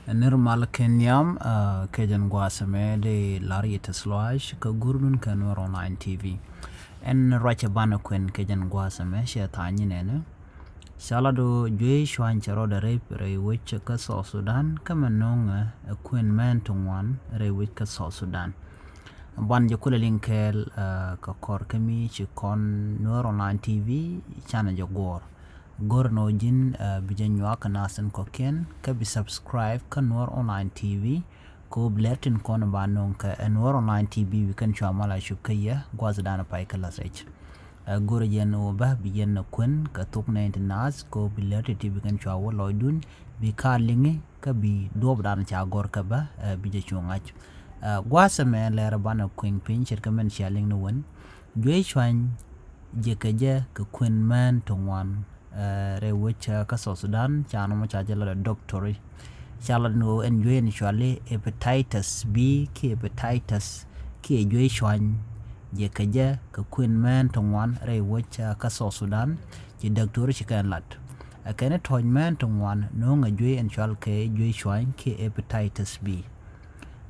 Nirmal Kenyam Kejan Guasame de Larieta Slash Kagurun Kanur Online TV en Rachabana Queen Kejan Guasame Shatani Nene Salado Jay Shwan Charo de Rape Ray which South Sudan Kamanong a Queen Man to one Ray which South Sudan Ban Jakula Linkel Kakor Kami Chikon Nur Online TV Channel Jagor Gorno jin bijanwa kanasan koken ka bi subscribe ka Nur Online TV ko blertin kono banong ka Nur Online TV we kan chamala shukaya gwazadana pai kala sech gor jen o ba bijen na kun ka tok na internet ko blertin TV kan chawo loidun bi ka lingi ka bi dob dan cha gor ka ba bije chungach gwasame lera bana queen pincher ka men shaling no won jwe chwan je ka je ka kun man tongwan re which ka South Sudan chano mo cha jela doctor chala no enjoy usually hepatitis B ki hepatitis ki enjoy shwan je kaja ka queen man tongwan re which ka South Sudan ji doctor chikan lat akene ton man tongwan no ngajwe enjoy ke enjoy shwan ki hepatitis B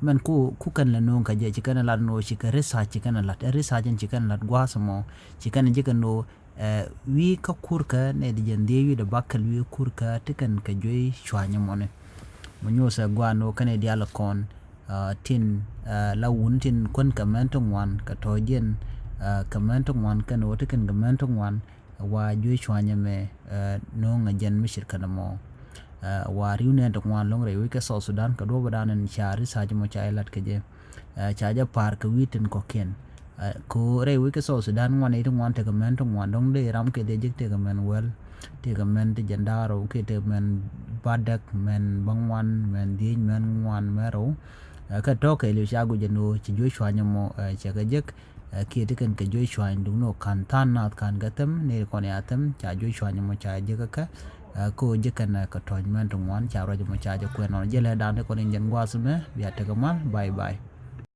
man ku kan la no kaja chikan lat no chikare sa chikan lat research chikan lat gwasamo chikan jikan no wi ka kurka ne di jandewi da bakal wi kurka tikan ka joy shwanya mone munyosa gwano kane diala kon tin lawun tin kon kamantong wan ka tojen kamantong wan kan wotikan kamantong wan wa joy shwanya me no ngajan mishir kana mo wa riune to wan long re wi ka South Sudan ka do badanan chari saje mo chailat ka je chaja par ka witin koken ko re wi ka South Sudan wan itu wan te gamen to wan dong de ram ke de jik te gamen wel te gamen te jandaro ke te men badak men bangwan men di men wan mero ka to ke lu shagu jeno chi jo shwanya mo cha ga jik ke te kan ka jo shwanya dum no kan tan nat kan gatam ne ko ne atam cha jo shwanya mo cha jik ka ko jikan ka to men to wan cha ro mo cha jo ko no jele dan ko ne jen gwasme biya te gamal bye bye